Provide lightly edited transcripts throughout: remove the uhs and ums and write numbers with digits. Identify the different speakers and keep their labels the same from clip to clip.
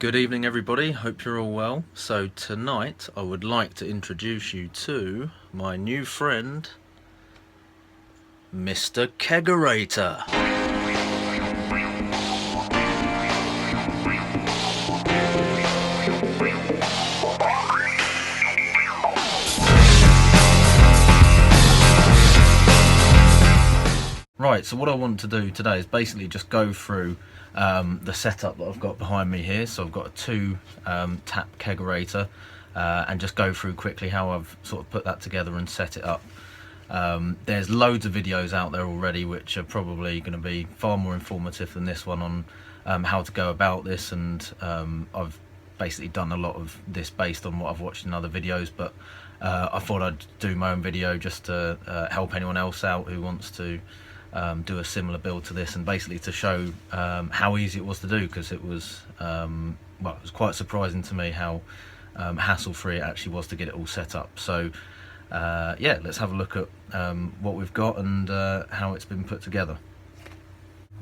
Speaker 1: Good evening everybody, hope you're all well. So tonight I would like to introduce you to my new friend, Mr. Kegorator. Right, so what I want to do today is basically just go through the setup that I've got behind me here. So I've got a Tap Kegorator and just go through quickly how I've sort of put that together and set it up. There's loads of videos out there already which are probably going to be far more informative than this one on how to go about this, and I've basically done a lot of this based on what I've watched in other videos, but I thought I'd do my own video just to help anyone else out who wants to do a similar build to this, and basically to show how easy it was to do, because it was well, it was quite surprising to me how hassle-free it actually was to get it all set up. So yeah, let's have a look at what we've got and how it's been put together.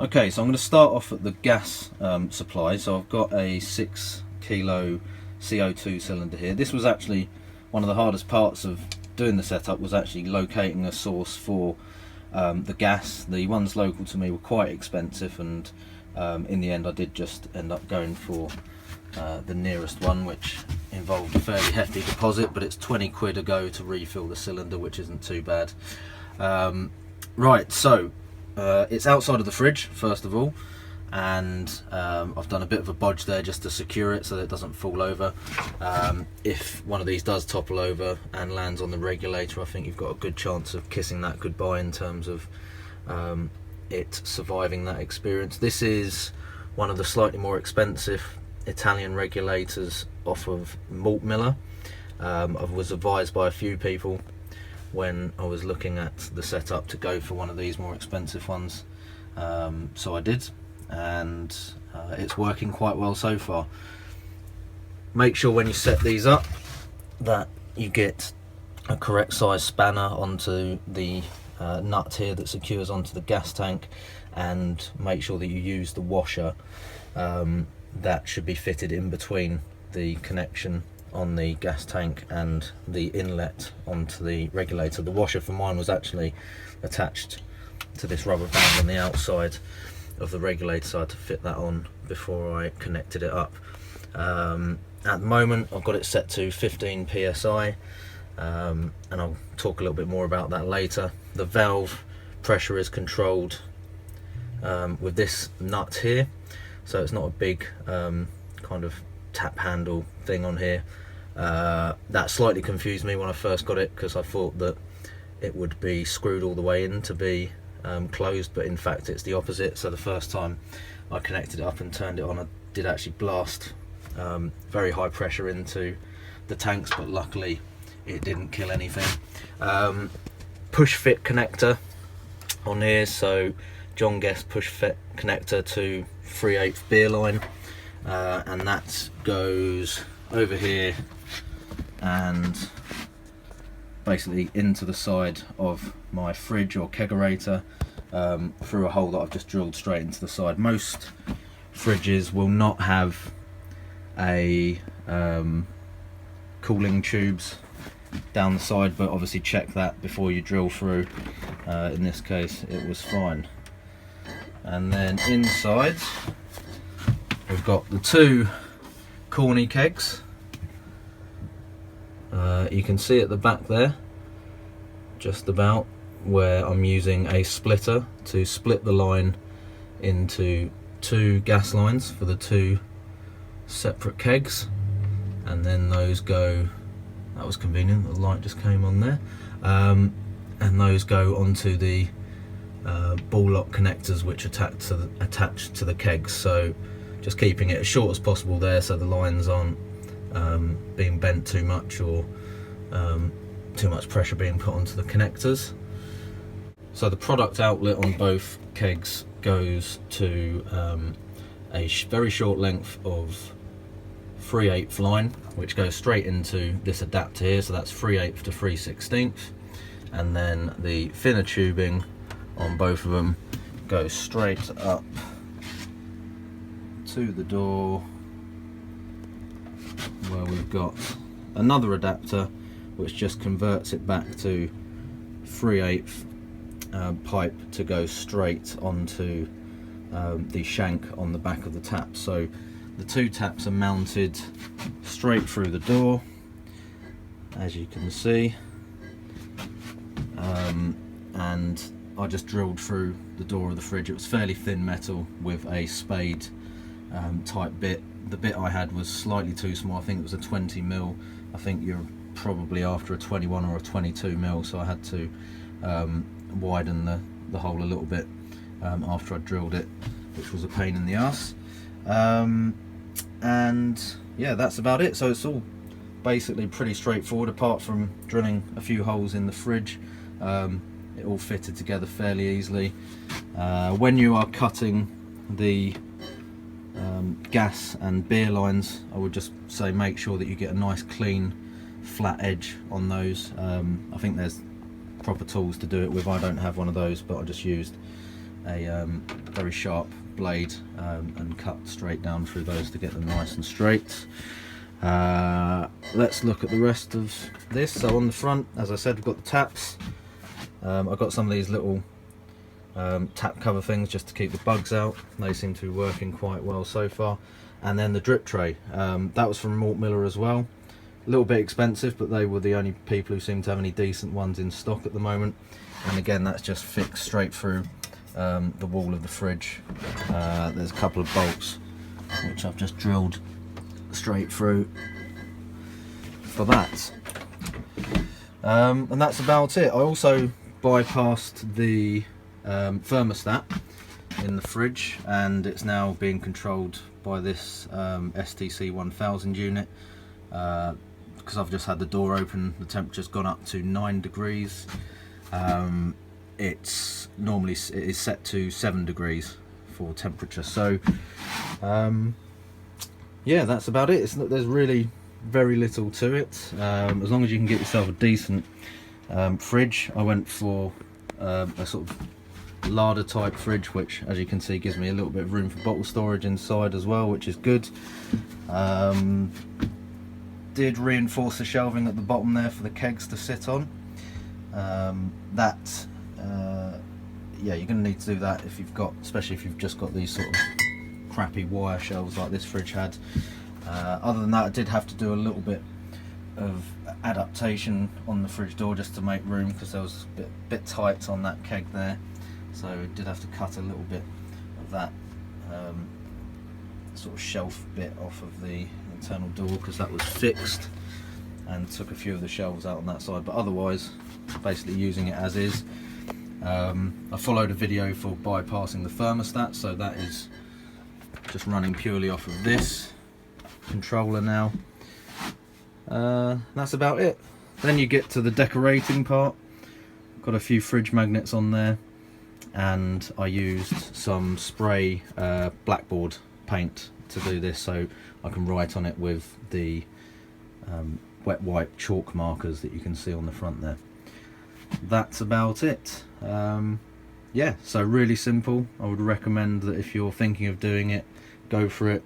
Speaker 1: Okay, so I'm going to start off at the gas supply. So I've got a 6 kilo CO2 cylinder here. This was actually one of the hardest parts of doing the setup, was actually locating a source for the gas. The ones local to me were quite expensive, and in the end I did just end up going for the nearest one, which involved a fairly hefty deposit, but it's 20 quid a go to refill the cylinder, which isn't too bad. Right, so it's outside of the fridge first of all, and I've done a bit of a bodge there just to secure it so that it doesn't fall over. If one of these does topple over and lands on the regulator, I think you've got a good chance of kissing that goodbye in terms of it surviving that experience. This is one of the slightly more expensive Italian regulators off of Malt Miller. I was advised by a few people when I was looking at the setup to go for one of these more expensive ones, so I did, and it's working quite well so far. Make sure when you set these up that you get a correct size spanner onto the nut here that secures onto the gas tank, and make sure that you use the washer that should be fitted in between the connection on the gas tank and the inlet onto the regulator. The washer for mine was actually attached to this rubber band on the outside of the regulator, so I had to fit that on before I connected it up. At the moment I've got it set to 15 psi, and I'll talk a little bit more about that later. The valve pressure is controlled with this nut here, so it's not a big kind of tap handle thing on here. That slightly confused me when I first got it, because I thought that it would be screwed all the way in to be closed, but in fact it's the opposite. So the first time I connected it up and turned it on, I did actually blast very high pressure into the tanks, but luckily it didn't kill anything. Push fit connector on here, so John Guest push fit connector to 3/8 beer line, and that goes over here and basically into the side of my fridge or kegerator, through a hole that I've just drilled straight into the side. Most fridges will not have a cooling tubes down the side, but obviously check that before you drill through. In this case it was fine. And then inside we've got the 2 corny kegs. You can see at the back there just about where I'm using a splitter to split the line into 2 gas lines for the 2 separate kegs, and then those go, that was convenient, the light just came on there, and those go onto the ball lock connectors which attach to the kegs. So just keeping it as short as possible there, so the lines aren't being bent too much, or too much pressure being put onto the connectors. So the product outlet on both kegs goes to a very short length of 3/8 line, which goes straight into this adapter here, so that's 3/8 to 3/16, and then the thinner tubing on both of them goes straight up to the door got another adapter which just converts it back to 3/8 pipe to go straight onto the shank on the back of the tap. So the two taps are mounted straight through the door, as you can see, and I just drilled through the door of the fridge. It was fairly thin metal with a spade type bit. The bit I had was slightly too small. I think it was a 20mm. I think you're probably after a 21 or a 22mm, so I had to widen the hole a little bit after I drilled it, which was a pain in the ass. And yeah, that's about it. So it's all basically pretty straightforward, apart from drilling a few holes in the fridge. It all fitted together fairly easily. When you are cutting the gas and beer lines, I would just say make sure that you get a nice clean flat edge on those. I think there's proper tools to do it with. I don't have one of those, but I just used a very sharp blade and cut straight down through those to get them nice and straight. Let's look at the rest of this. So on the front, as I said, we've got the taps. I've got some of these little tap cover things just to keep the bugs out. They seem to be working quite well so far. And then the drip tray, that was from Malt Miller as well. A little bit expensive, but they were the only people who seem to have any decent ones in stock at the moment. And again, that's just fixed straight through the wall of the fridge. There's a couple of bolts which I've just drilled straight through for that. And that's about it. I also bypassed the thermostat in the fridge, and it's now being controlled by this STC 1000 unit. Because I've just had the door open, the temperature's gone up to 9 degrees. It is set to 7 degrees for temperature. So yeah, that's about it. There's really very little to it. As long as you can get yourself a decent fridge. I went for a sort of larder type fridge, which as you can see gives me a little bit of room for bottle storage inside as well, which is good. Did reinforce the shelving at the bottom there for the kegs to sit on. Yeah, you're going to need to do that if you've got, especially if you've just got these sort of crappy wire shelves like this fridge had. Other than that, I did have to do a little bit of adaptation on the fridge door just to make room, because there was a bit tight on that keg there, so I did have to cut a little bit of that sort of shelf bit off of the internal door, because that was fixed, and took a few of the shelves out on that side, but otherwise basically using it as is. I followed a video for bypassing the thermostat, so that is just running purely off of this controller now. That's about it. Then you get to the decorating part. Got a few fridge magnets on there, and I used some spray blackboard paint to do this, so I can write on it with the wet wipe chalk markers that you can see on the front there. That's about it. Yeah, so really simple. I would recommend that if you're thinking of doing it, go for it.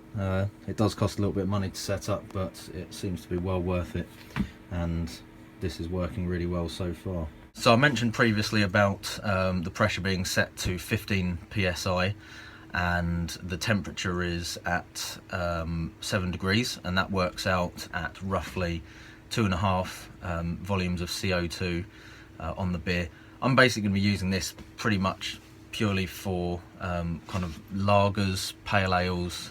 Speaker 1: It does cost a little bit of money to set up, but it seems to be well worth it, and this is working really well so far. So I mentioned previously about the pressure being set to 15 psi, and the temperature is at 7 degrees, and that works out at roughly 2.5 volumes of CO2 on the beer. I'm basically going to be using this pretty much purely for kind of lagers, pale ales,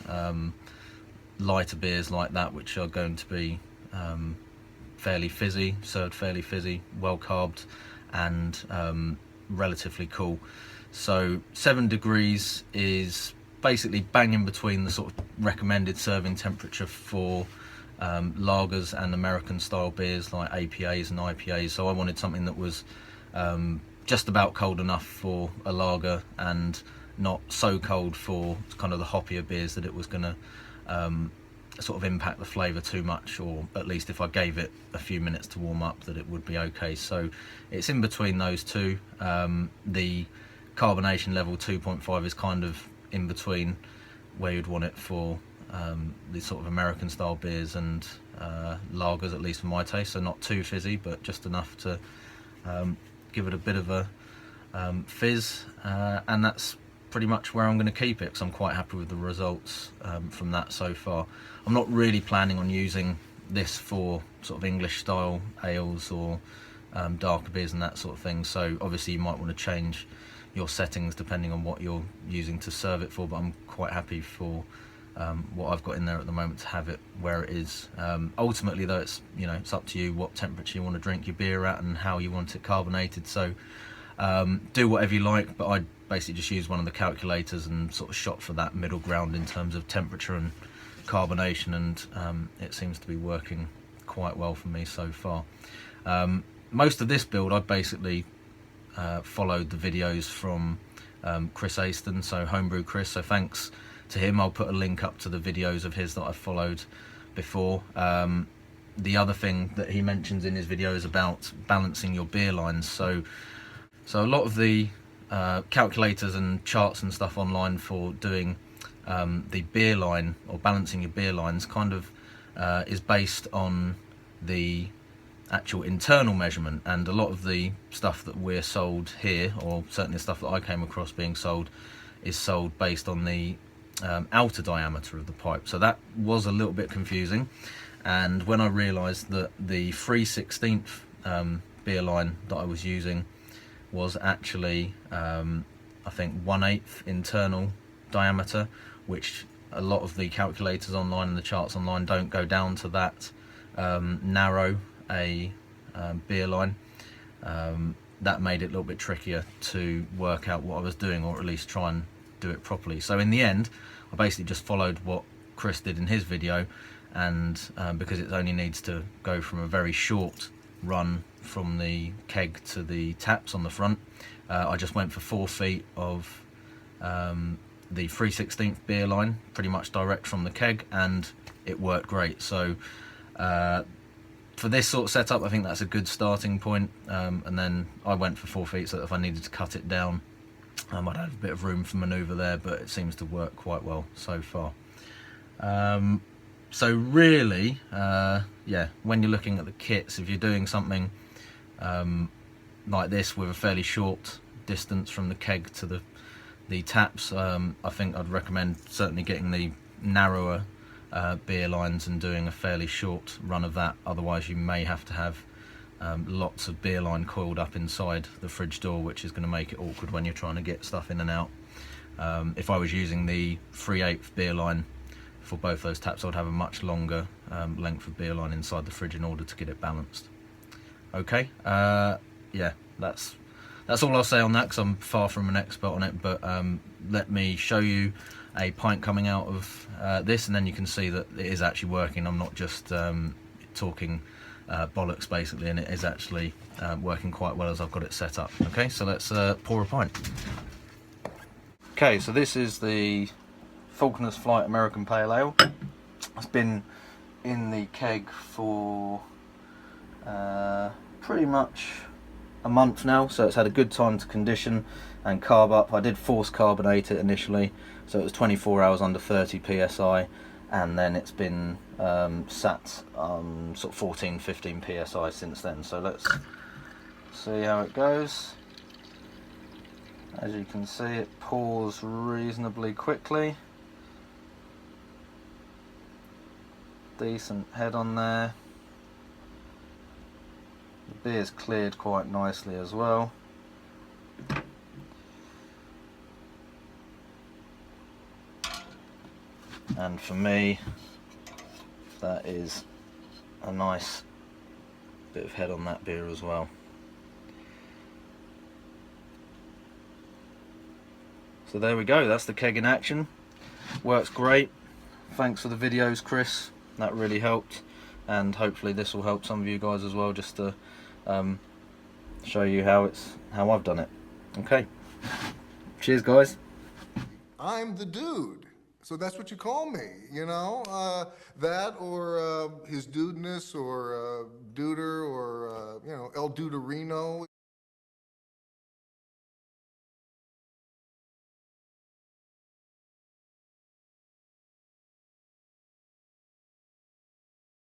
Speaker 1: lighter beers like that, which are going to be fairly fizzy, served fairly fizzy, well carbed, and relatively cool. So 7 degrees is basically bang in between the sort of recommended serving temperature for lagers and American style beers like APAs and IPAs. So I wanted something that was just about cold enough for a lager and not so cold for kind of the hoppier beers that it was going to sort of impact the flavour too much, or at least if I gave it a few minutes to warm up that it would be okay. So it's in between those two. The carbonation level 2.5 is kind of in between where you'd want it for the sort of American style beers and lagers, at least for my taste. So not too fizzy, but just enough to give it a bit of a fizz, and that's pretty much where I'm going to keep it, because I'm quite happy with the results from that so far. I'm not really planning on using this for sort of English style ales or darker beers and that sort of thing, so obviously you might want to change your settings depending on what you're using to serve it for, but I'm quite happy for what I've got in there at the moment to have it where it is. Ultimately though, it's, you know, it's up to you what temperature you want to drink your beer at and how you want it carbonated, so do whatever you like, but I basically just use one of the calculators and sort of shot for that middle ground in terms of temperature and carbonation, and it seems to be working quite well for me so far. Most of this build I've basically followed the videos from Chris Aston, so Homebrew Chris, so thanks to him. I'll put a link up to the videos of his that I've followed before. The other thing that he mentions in his video is about balancing your beer lines, so a lot of the calculators and charts and stuff online for doing the beer line or balancing your beer lines kind of is based on the actual internal measurement, and a lot of the stuff that we're sold here, or certainly the stuff that I came across being sold, is sold based on the outer diameter of the pipe. So that was a little bit confusing, and when I realized that the 3/16 beer line that I was using was actually I think 1/8 internal diameter, which a lot of the calculators online and the charts online don't go down to that narrow a beer line. That made it a little bit trickier to work out what I was doing, or at least try and do it properly. So in the end I basically just followed what Chris did in his video, and because it only needs to go from a very short run from the keg to the taps on the front, I just went for 4 feet of the 3/16 beer line, pretty much direct from the keg, and it worked great. So for this sort of setup I think that's a good starting point, and then I went for 4 feet so that if I needed to cut it down I'd have a bit of room for manoeuvre there, but it seems to work quite well so far. So really, yeah, when you're looking at the kits, if you're doing something like this with a fairly short distance from the keg to the taps, I think I'd recommend certainly getting the narrower beer lines and doing a fairly short run of that. Otherwise you may have to have lots of beer line coiled up inside the fridge door, which is going to make it awkward when you're trying to get stuff in and out. If I was using the 3/8 beer line for both those taps, I'd have a much longer length of beer line inside the fridge in order to get it balanced. Okay, yeah, that's all I'll say on that, because I'm far from an expert on it, but let me show you a pint coming out of this, and then you can see that it is actually working. I'm not just talking bollocks basically, and it is actually working quite well as I've got it set up. Okay, so let's pour a pint. Okay, so this is the Falconer's Flight American Pale Ale. It's been in the keg for pretty much a month now, so it's had a good time to condition and carb up. I did force carbonate it initially, so it was 24 hours under 30 psi, and then it's been sat sort of 14-15 psi since then. So let's see how it goes. As you can see, it pours reasonably quickly. Decent head on there. The beer's cleared quite nicely as well. And for me, that is a nice bit of head on that beer as well. So there we go, that's the keg in action. Works great. Thanks for the videos, Chris. That really helped, and hopefully this will help some of you guys as well, just to show you how I've done it. Okay, cheers guys.
Speaker 2: I'm the dude, so that's what you call me, you know, that or his dudeness, or duder, or you know, El Duderino.